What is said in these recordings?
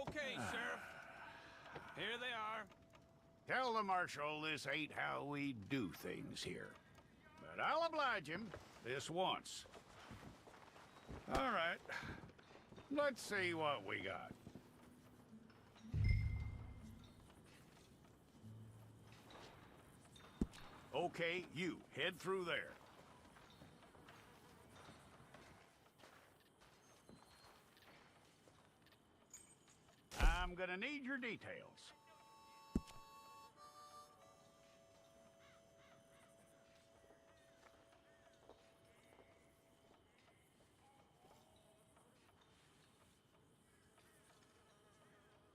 Okay, Sheriff. Here they are. Tell the Marshal this ain't how we do things here. But I'll oblige him this once. All right. Let's see what we got. Okay, you, head through there. I'm gonna need your details.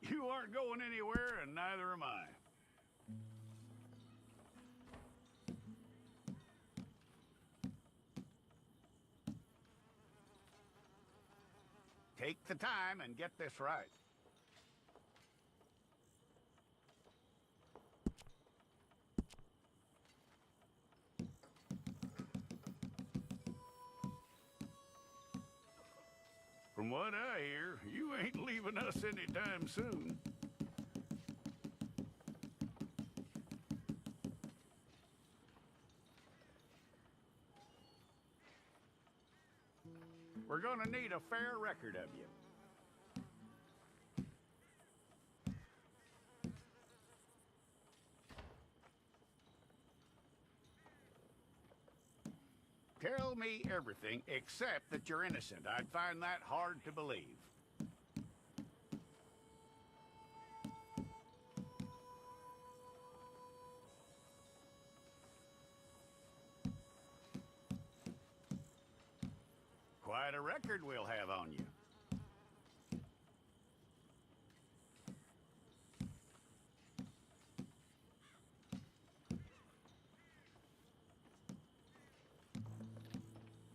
You aren't going anywhere, and neither am I. Take the time and get this right. From what I hear, you ain't leaving us anytime soon. We're gonna need a fair record of you. Tell me everything except that you're innocent. I'd find that hard to believe. Quite a record we'll have on you.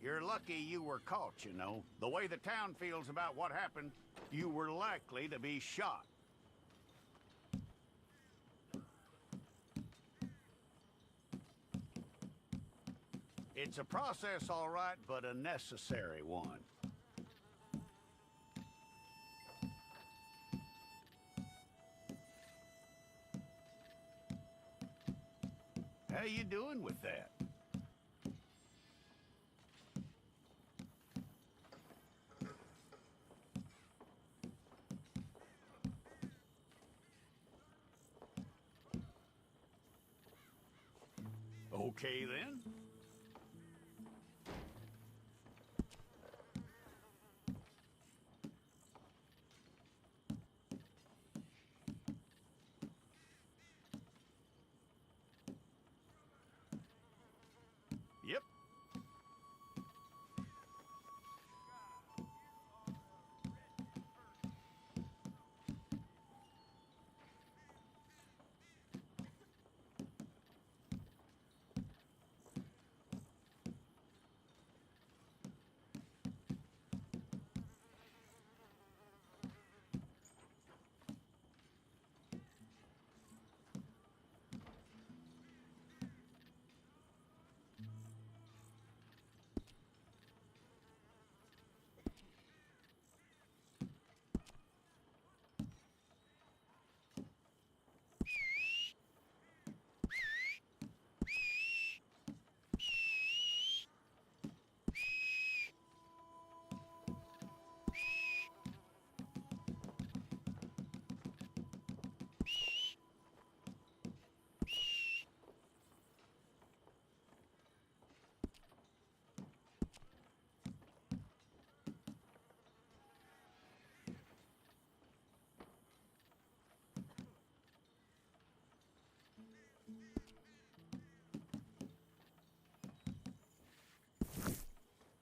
You're lucky you were caught, you know. The way the town feels about what happened, you were likely to be shot. It's a process, all right, but a necessary one. How you doing with that? Okay, then. Yep.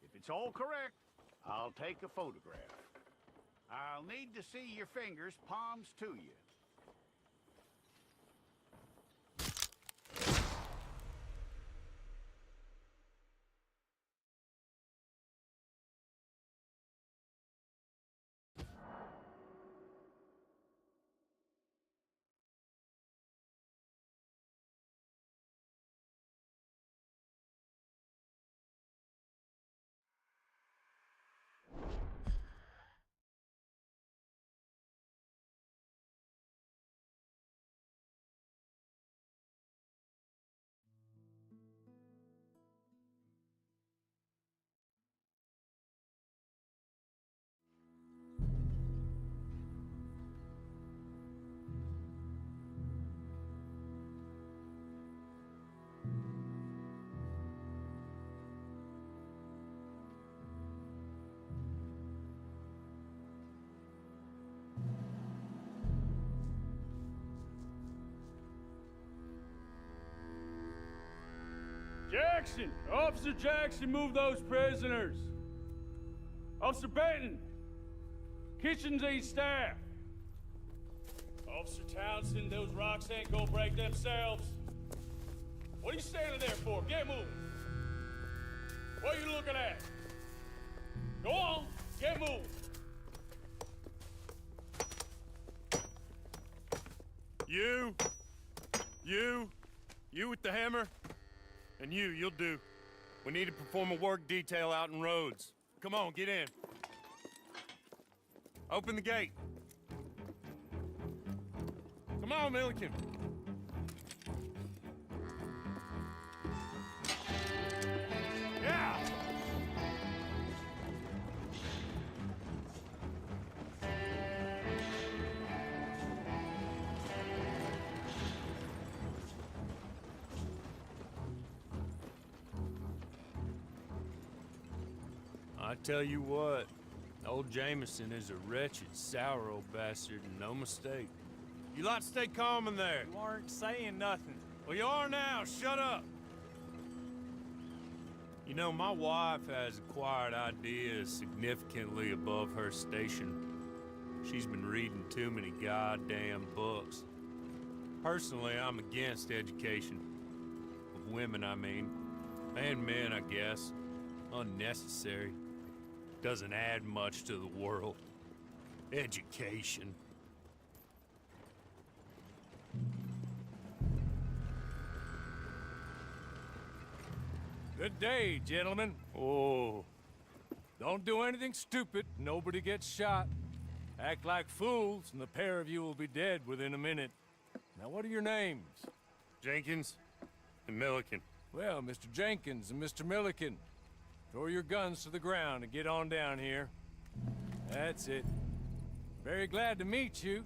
If it's all correct, I'll take a photograph. I'll need to see your fingers, palms to you. Jackson! Officer Jackson, move those prisoners! Officer Benton! Kitchens ain't staff! Officer Townsend, those rocks ain't gonna break themselves. What are you standing there for? Get moving! What are you looking at? Go on, get moving! You with the hammer? And you'll do. We need to perform a work detail out in Rhodes. Come on, get in. Open the gate. Come on, Milliken. Yeah! I tell you what, old Jameson is a wretched, sour old bastard, and no mistake. You lot stay calm in there. You aren't saying nothing. Well, you are now. Shut up. You know, my wife has acquired ideas significantly above her station. She's been reading too many goddamn books. Personally, I'm against education. Of women, I mean. And men, I guess. Unnecessary. Doesn't add much to the world. Education. Good day, gentlemen. Oh, Don't do anything stupid, nobody gets shot. Act like fools, and the pair of you will be dead within a minute. Now, what are your names? Jenkins and Milliken. Well, Mr. Jenkins and Mr. Milliken, throw your guns to the ground and get on down here. That's it. Very glad to meet you.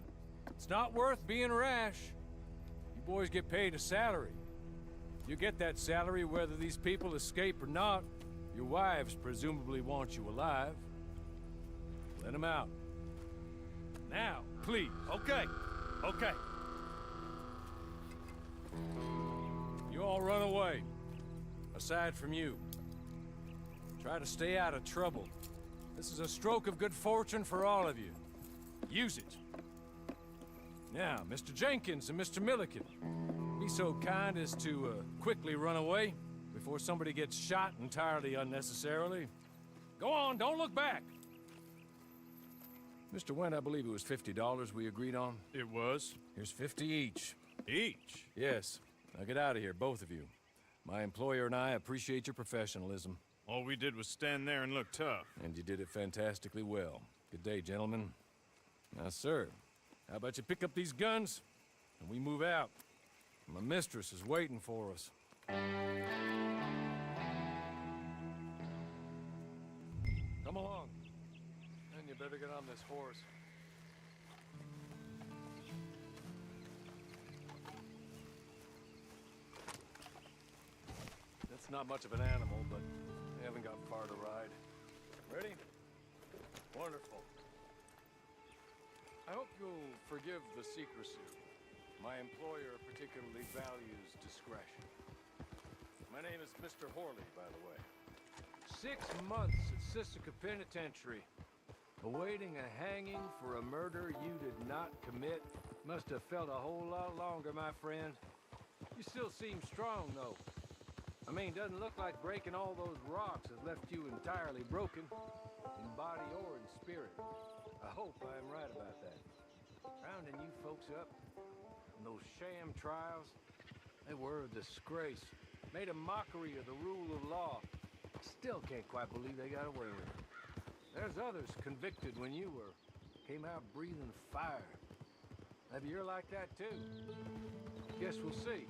It's not worth being rash. You boys get paid a salary. You get that salary whether these people escape or not. Your wives presumably want you alive. Let them out. Now, please. Okay. You all run away. Aside from you. Try to stay out of trouble. This is a stroke of good fortune for all of you. Use it. Now, Mr. Jenkins and Mr. Milliken, be so kind as to quickly run away before somebody gets shot entirely unnecessarily. Go on, don't look back. Mr. Wendt, I believe it was $50 we agreed on. It was. Here's 50 each. Each? Yes. Now get out of here, both of you. My employer and I appreciate your professionalism. All we did was stand there and look tough. And you did it fantastically well. Good day, gentlemen. Now, sir, how about you pick up these guns, and we move out? My mistress is waiting for us. Come along. And you better get on this horse. That's not much of an animal, but they haven't got far to ride. Ready? Wonderful. I hope you'll forgive the secrecy. My employer particularly values discretion. My name is Mr. Horley, by the way. 6 months at Sisika Penitentiary, awaiting a hanging for a murder you did not commit. Must have felt a whole lot longer, my friend. You still seem strong, though. I mean, doesn't look like breaking all those rocks has left you entirely broken, in body or in spirit. I hope I am right about that. Rounding you folks up, and those sham trials, they were a disgrace. Made a mockery of the rule of law. Still can't quite believe they got away with it. There's others convicted when you were. Came out breathing fire. Maybe you're like that too. Guess we'll see.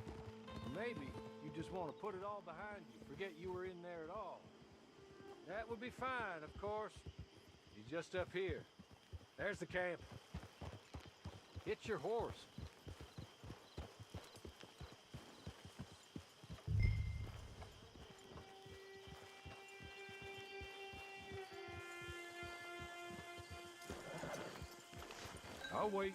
Or maybe you just want to put it all behind you, forget you were in there at all. That would be fine, of course. You're just up here. There's the camp. Hit your horse. I'll wait.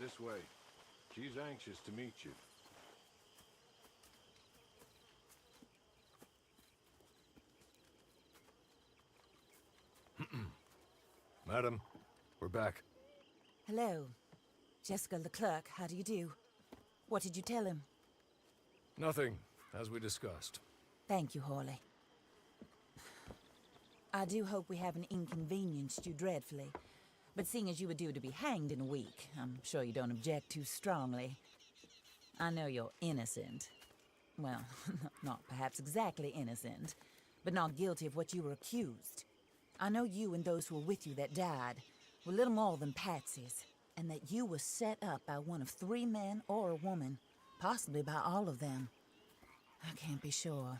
This way. She's anxious to meet you. Madam, we're back. Hello. Jessica Leclerc, how do you do? What did you tell him? Nothing, as we discussed. Thank you, Hawley. I do hope we haven't inconvenienced you dreadfully. But seeing as you were due to be hanged in a week, I'm sure you don't object too strongly. I know you're innocent. Well, not perhaps exactly innocent, but not guilty of what you were accused. I know you and those who were with you that died were little more than patsies, and that you were set up by one of 3 men or a woman, possibly by all of them. I can't be sure,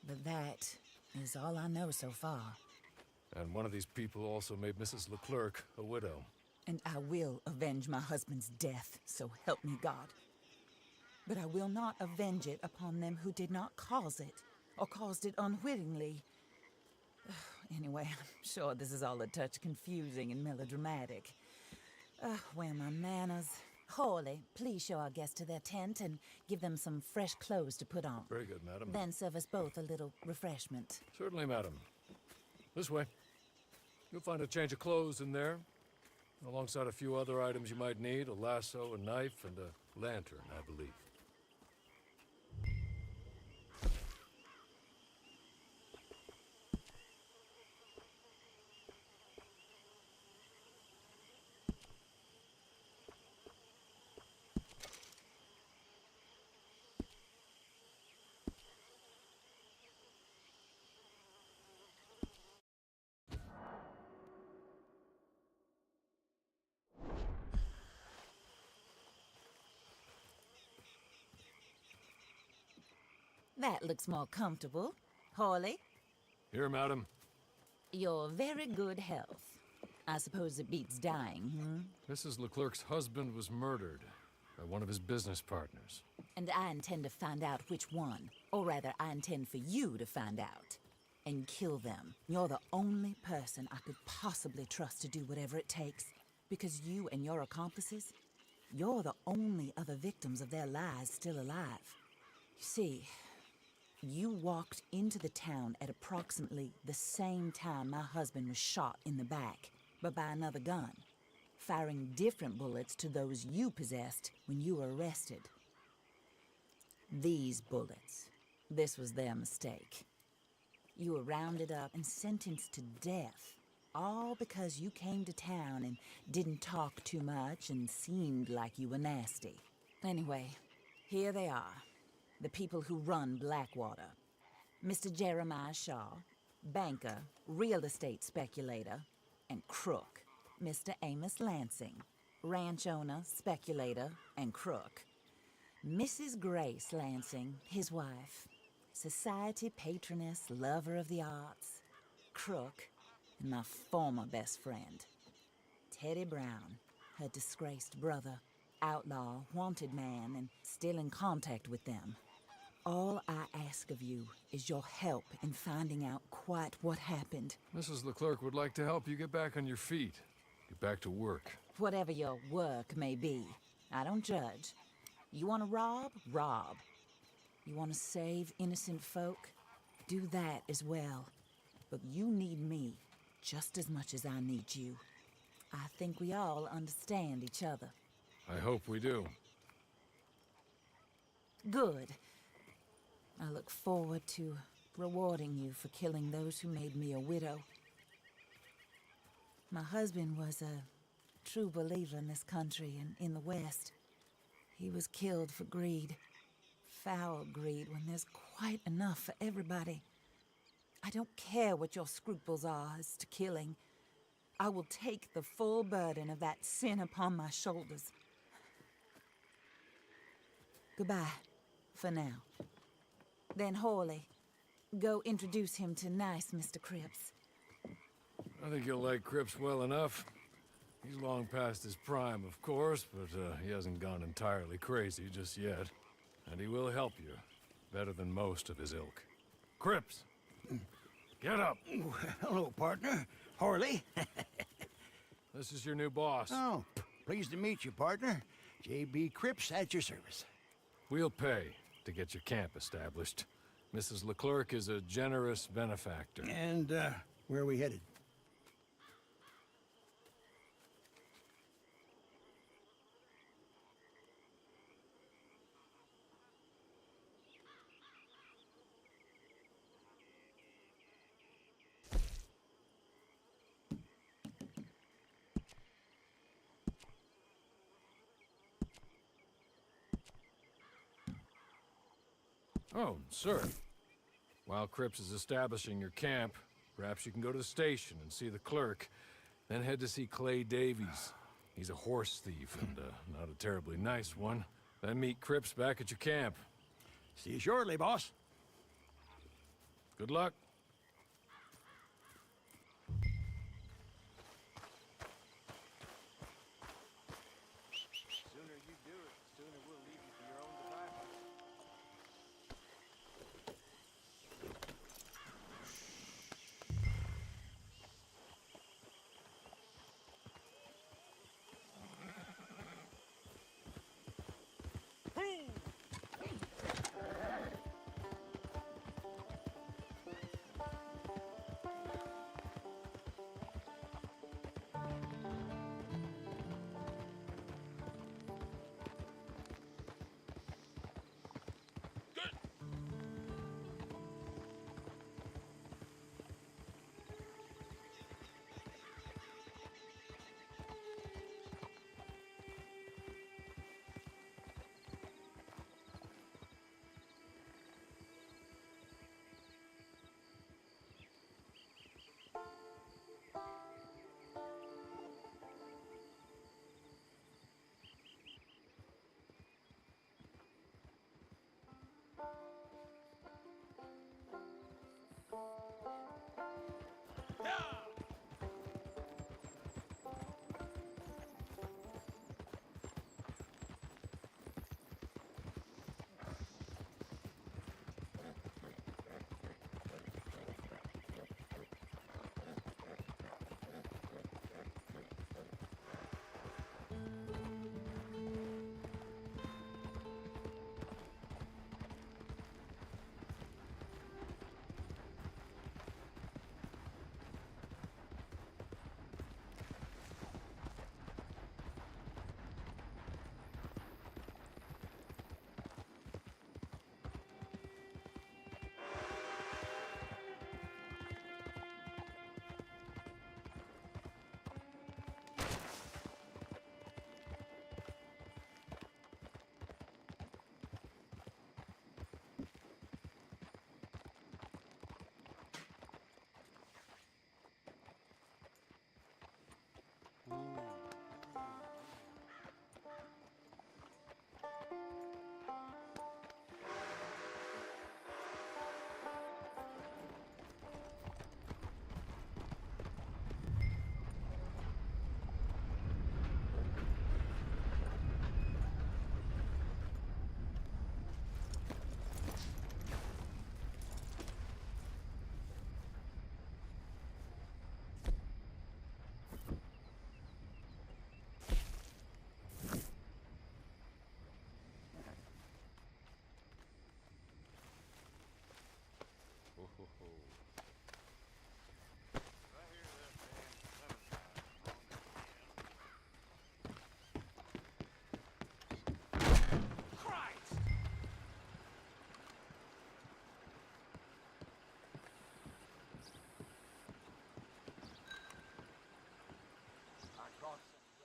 but that is all I know so far. And one of these people also made Mrs. Leclerc a widow. And I will avenge my husband's death, so help me God. But I will not avenge it upon them who did not cause it, or caused it unwittingly. Anyway, I'm sure this is all a touch confusing and melodramatic. Where are my manners? Hawley, please show our guests to their tent and give them some fresh clothes to put on. Very good, madam. Then serve us both a little refreshment. Certainly, madam. This way. You'll find a change of clothes in there, alongside a few other items you might need, a lasso, a knife, and a lantern, I believe. That looks more comfortable. Hawley, Here, madam. your very good health. I suppose it beats dying, hmm? Mrs. Leclerc's husband was murdered by one of his business partners. And I intend to find out which one. Or rather, I intend for you to find out. And kill them. You're the only person I could possibly trust to do whatever it takes. Because you and your accomplices, you're the only other victims of their lies still alive. You see, you walked into the town at approximately the same time my husband was shot in the back, but by another gun, firing different bullets to those you possessed when you were arrested. These bullets, this was their mistake. You were rounded up and sentenced to death, all because you came to town and didn't talk too much and seemed like you were nasty. Anyway, here they are. The people who run Blackwater. Mr. Jeremiah Shaw, banker, real estate speculator, and crook. Mr. Amos Lansing, ranch owner, speculator, and crook. Mrs. Grace Lansing, his wife, society patroness, lover of the arts, crook, and my former best friend. Teddy Brown, her disgraced brother, outlaw, wanted man, and still in contact with them. All I ask of you is your help in finding out quite what happened. Mrs. Leclerc would like to help you get back on your feet. Get back to work. Whatever your work may be, I don't judge. You want to rob? Rob. You want to save innocent folk? Do that as well. But you need me just as much as I need you. I think we all understand each other. I hope we do. Good. I look forward to rewarding you for killing those who made me a widow. My husband was a true believer in this country and in the West. He was killed for greed. Foul greed when there's quite enough for everybody. I don't care what your scruples are as to killing. I will take the full burden of that sin upon my shoulders. Goodbye, for now. Then Hawley, go introduce him to nice Mr. Cripps. I think you'll like Cripps well enough. He's long past his prime, of course, but he hasn't gone entirely crazy just yet. And he will help you, better than most of his ilk. Cripps! Get up! Hello, partner. Harley. This is your new boss. Oh, Pleased to meet you, partner. J.B. Cripps at your service. We'll pay to get your camp established. Mrs. Leclerc is a generous benefactor. And, where are we headed? Oh, sir. While Cripps is establishing your camp, perhaps you can go to the station and see the clerk, then head to see Clay Davies. He's a horse thief and not a terribly nice one. Then meet Cripps back at your camp. See you shortly, boss. Good luck. The sooner you do it, the sooner we'll leave you to your own devices.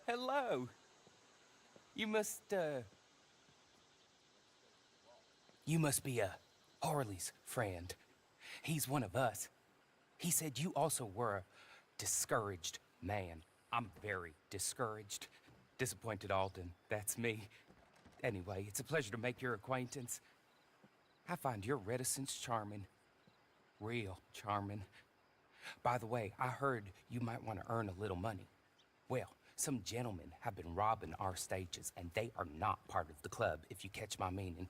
Hello. You must be Harley's friend. He's one of us. He said you also were a discouraged man. I'm very discouraged. Disappointed Alden, that's me. Anyway, it's a pleasure to make your acquaintance. I find your reticence charming. Real charming. By the way, I heard you might want to earn a little money. Well, some gentlemen have been robbing our stages, and they are not part of the club, if you catch my meaning.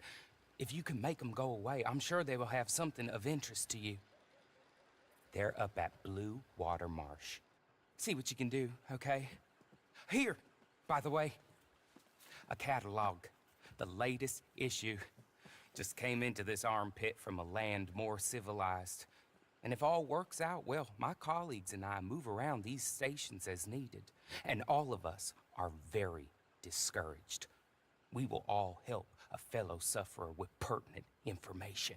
If you can make them go away, I'm sure they will have something of interest to you. They're up at Blue Water Marsh. See what you can do, okay? Here, By the way, a catalog, the latest issue, just came into this armpit from a land more civilized. And if all works out, well, my colleagues and I move around these stations as needed. And all of us are very discouraged. We will all help a fellow sufferer with pertinent information.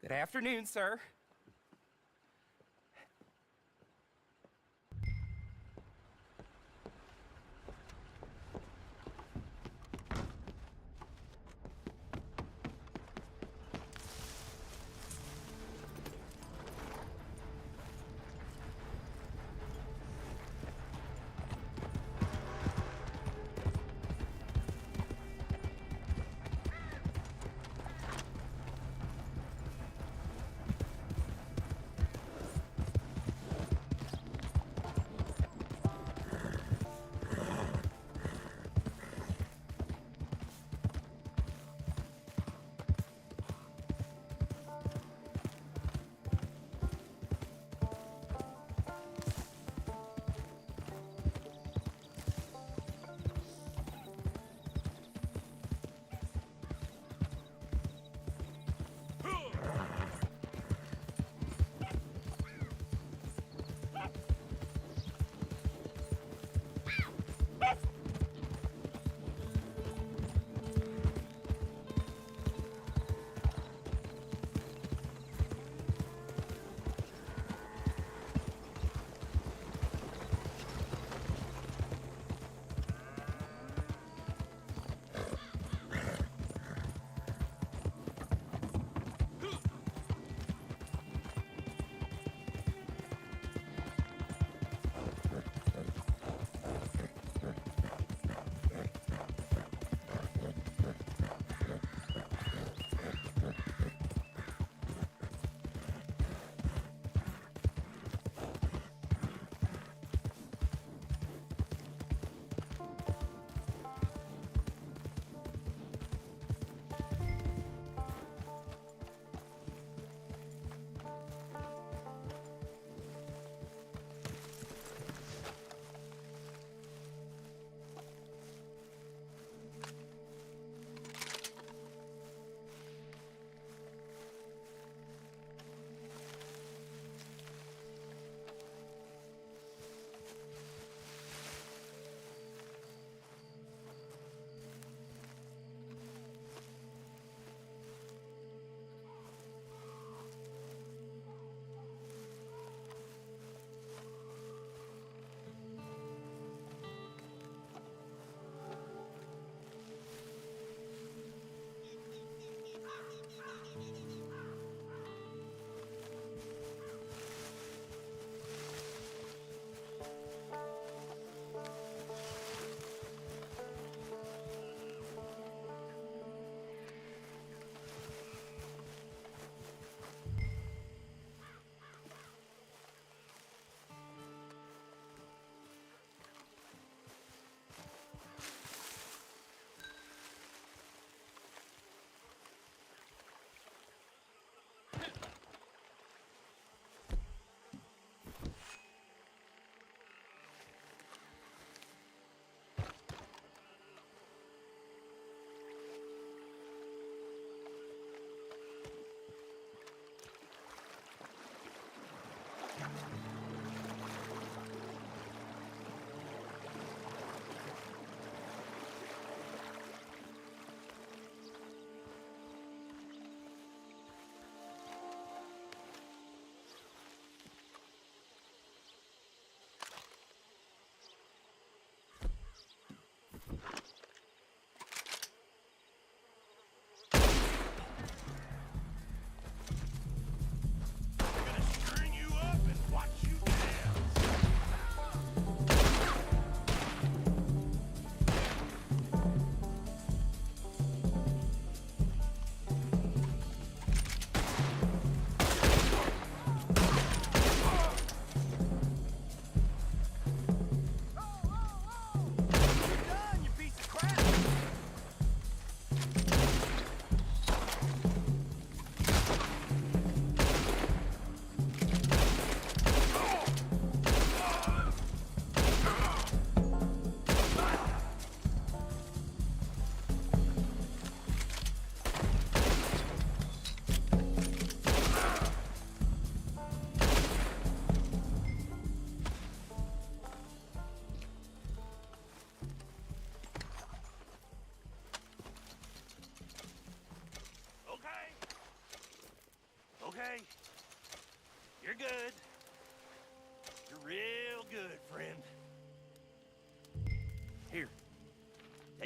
Good afternoon, sir.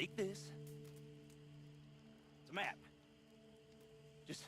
take this. It's a map. Just...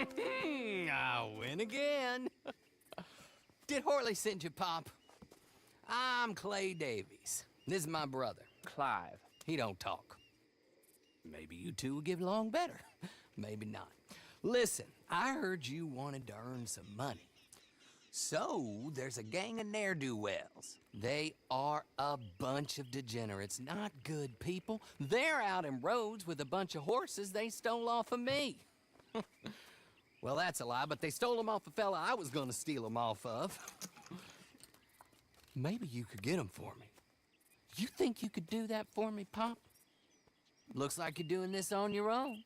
I win again. Did Horley send you, Pop? I'm Clay Davies. This is my brother, Clive. He don't talk. Maybe you two will get along better. Maybe not. Listen, I heard you wanted to earn some money. So, there's a gang of ne'er-do-wells. They are a bunch of degenerates, not good people. They're out in Rhodes with a bunch of horses they stole off of me. Well, that's a lie, but they stole them off a fella I was gonna steal them off of. Maybe you could get them for me. You think you could do that for me, Pop? Looks like you're doing this on your own.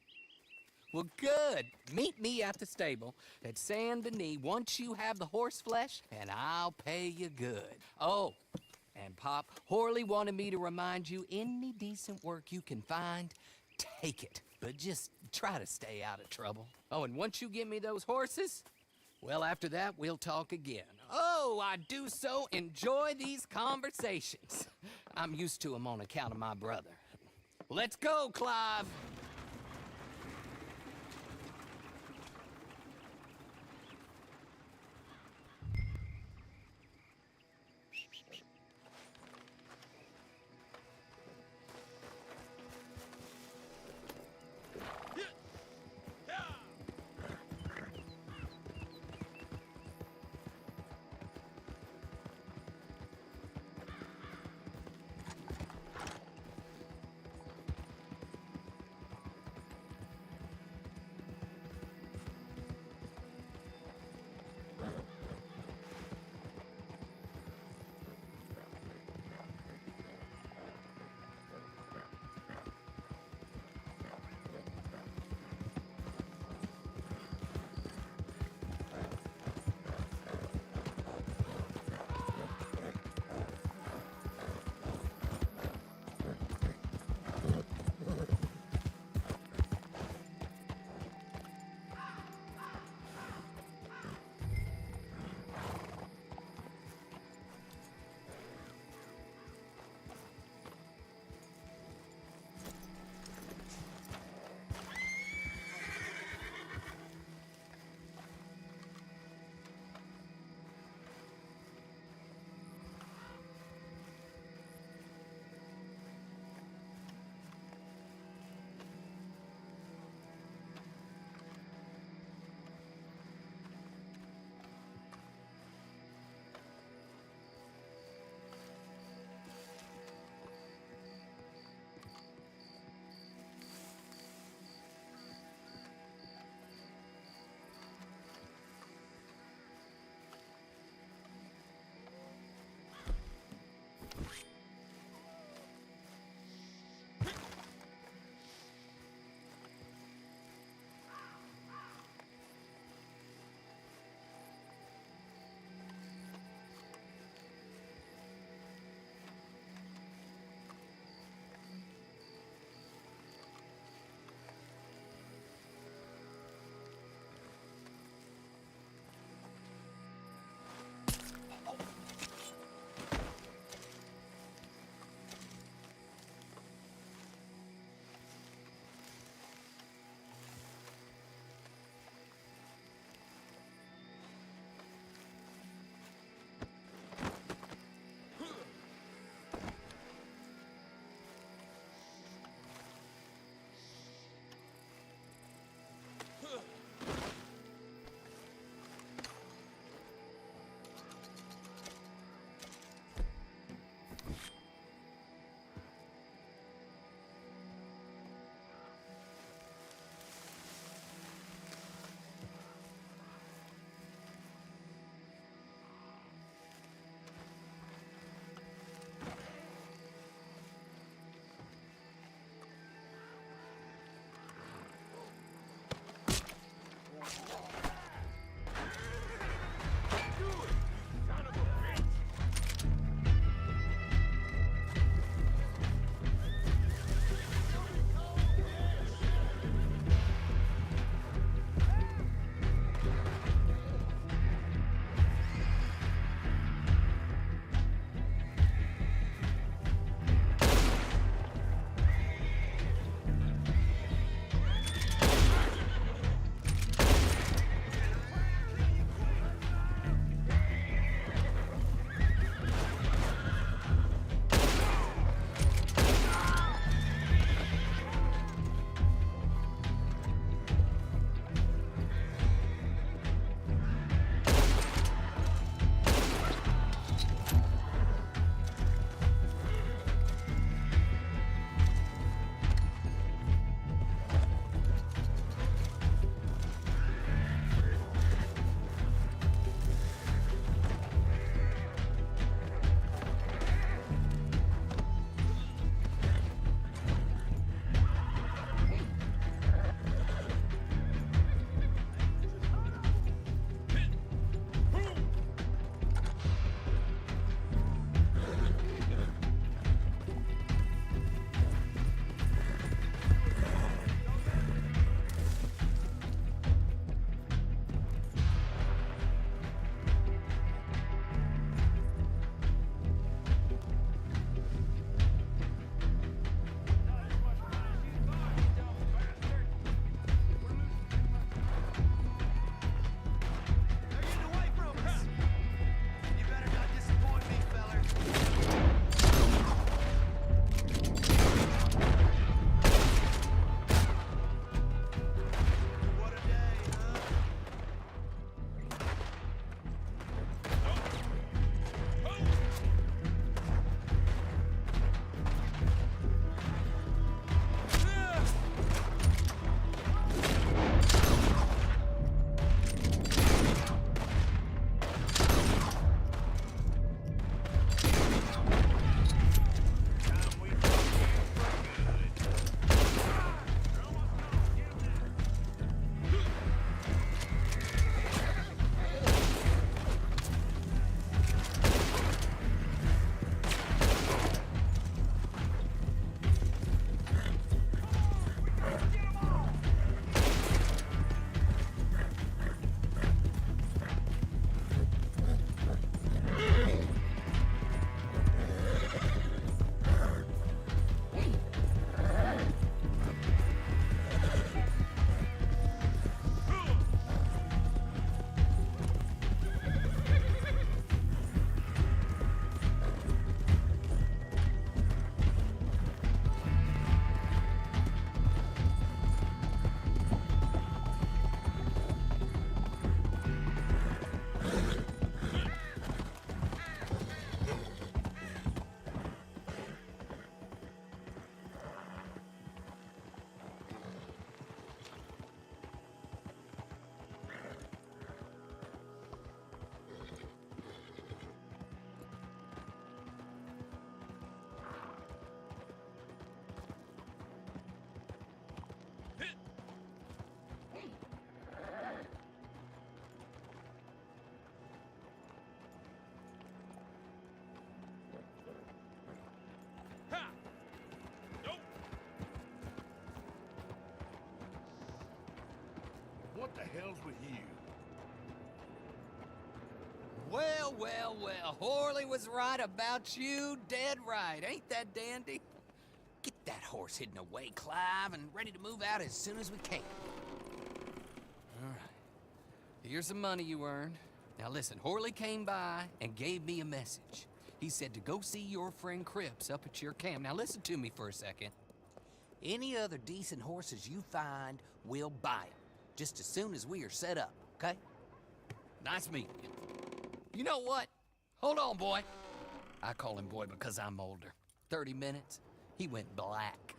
Well, good. Meet me at the stable at Saint Denis once you have the horse flesh, and I'll pay you good. Oh, and Pop, Horley wanted me to remind you, any decent work you can find, take it. But just try to stay out of trouble. Oh, and once you give me those horses, well, after that, we'll talk again. Oh, I do so enjoy these conversations. I'm used to them on account of my brother. Let's go, Clive. the hell's with you? Well, well, well. Horley was right about you. Dead right. Ain't that dandy? Get that horse hidden away, Clive, and ready to move out as soon as we can. All right. Here's the money you earned. Now listen, Horley came by and gave me a message. He said to go see your friend Cripps up at your camp. Now listen to me for a second. Any other decent horses you find, we'll buy them. Just as soon as we are set up, okay? Nice meeting you. You know what? Hold on, boy. I call him boy because I'm older. 30 minutes, he went black.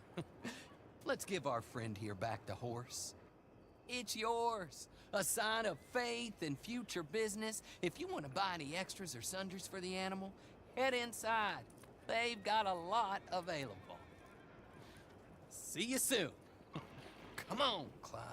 Let's give our friend here back the horse. It's yours. A sign of faith and future business. If you want to buy any extras or sundries for the animal, head inside. They've got a lot available. See you soon. Come on, Clive.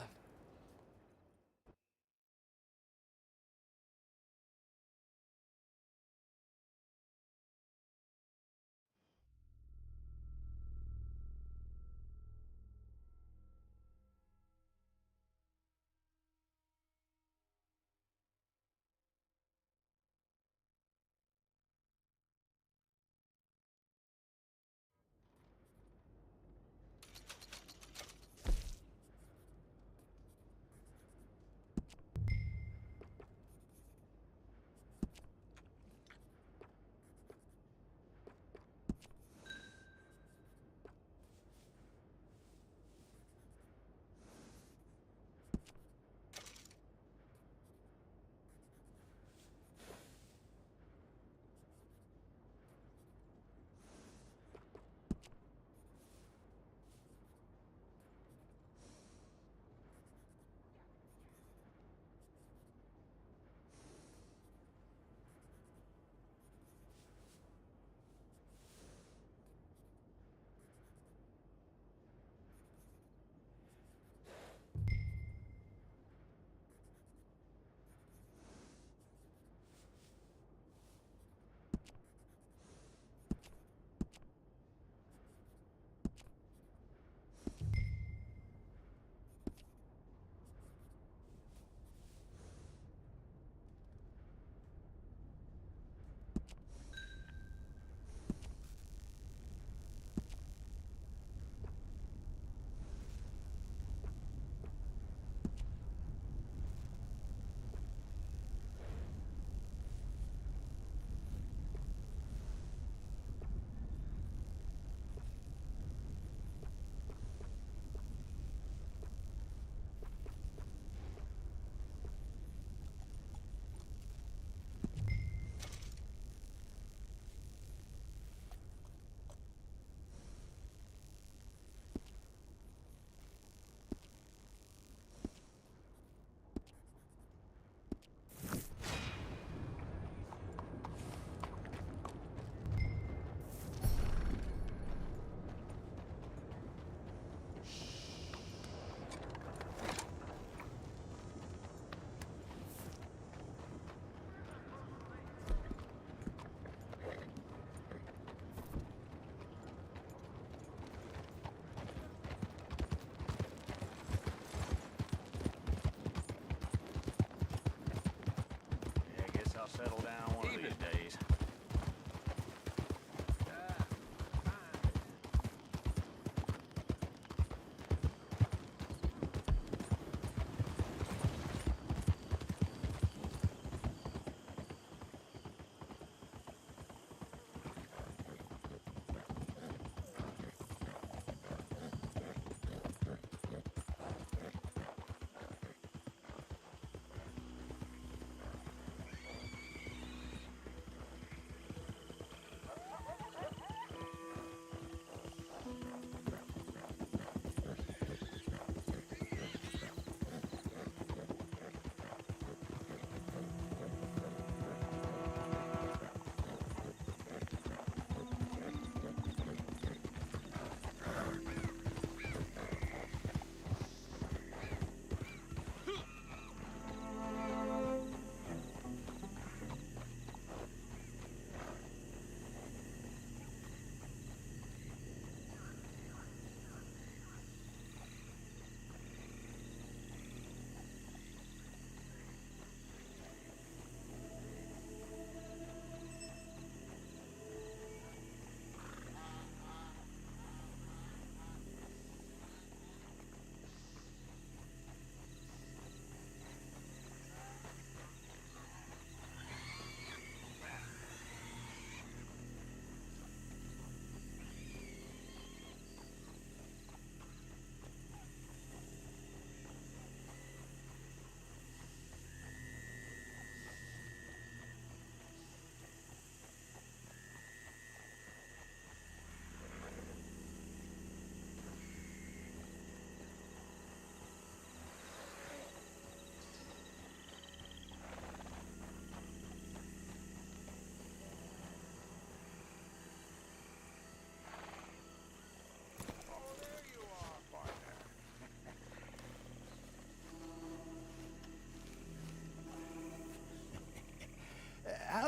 Settle down one of these days.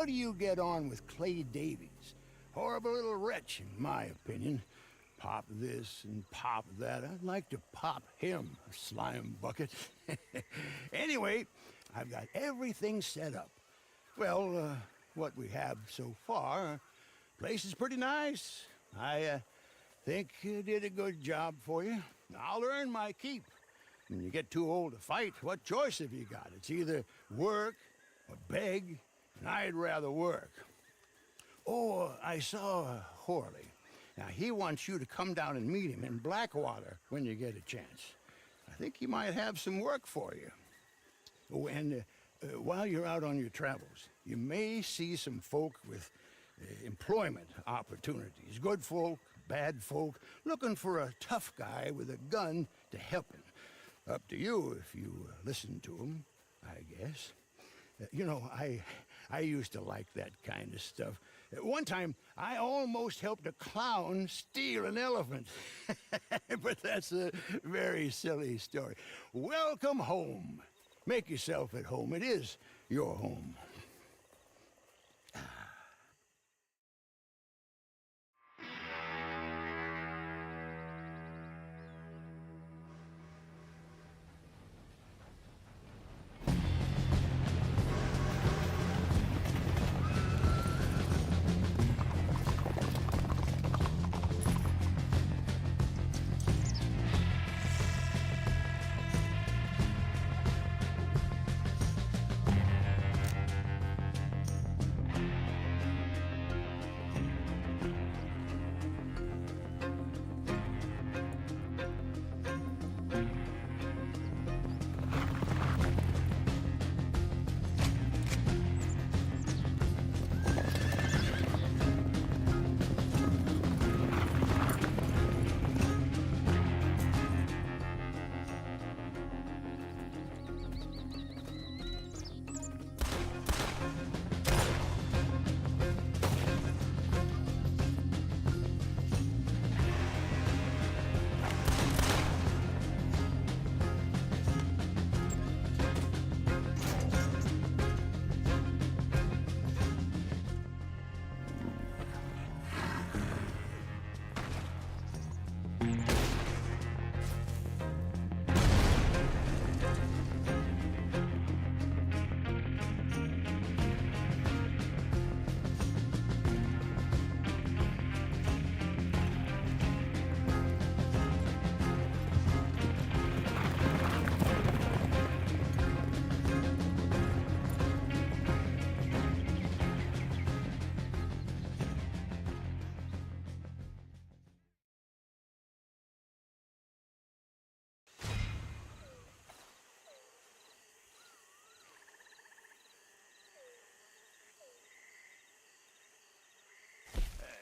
how do you get on with Clay Davies? Horrible little wretch, in my opinion. Pop this and pop that. I'd like to pop him, a slime bucket. Anyway, I've got everything set up. Well, what we have so far, place is pretty nice. I think you did a good job for you. I'll earn my keep. When you get too old to fight, what choice have you got? It's either work or beg, and I'd rather work. Oh, I saw Horley. Now, he wants you to come down and meet him in Blackwater when you get a chance. I think he might have some work for you. Oh, and while you're out on your travels, you may see some folk with employment opportunities. Good folk, bad folk, looking for a tough guy with a gun to help him. Up to you if you listen to him, I guess. You know, I used to like that kind of stuff. One time, I almost helped a clown steal an elephant. But that's a very silly story. Welcome home. Make yourself at home. It is your home.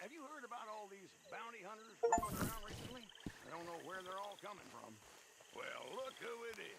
Have you heard about all these bounty hunters roaming around recently? I don't know where they're all coming from. Well, look who it is.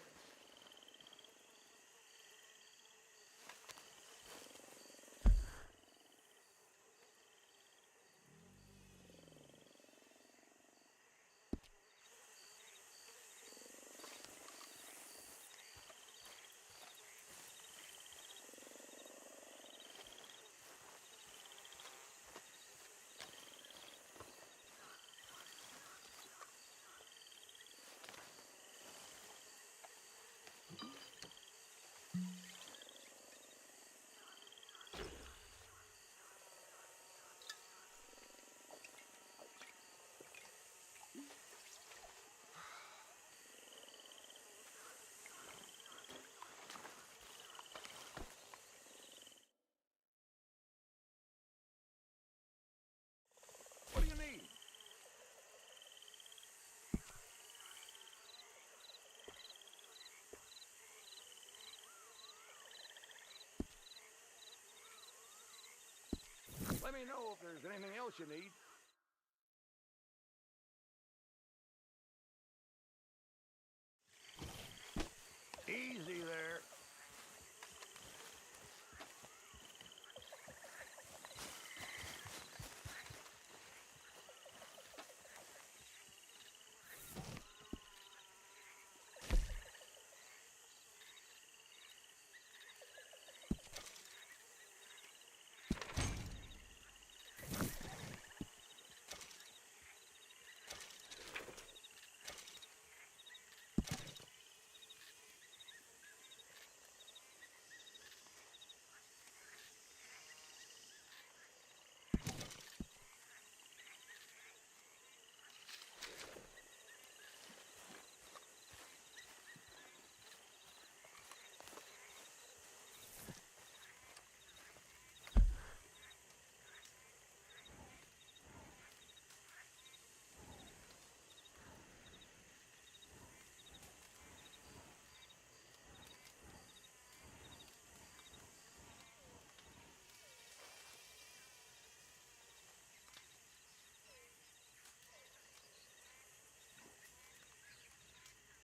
What do you need? Let me know if there's anything else you need.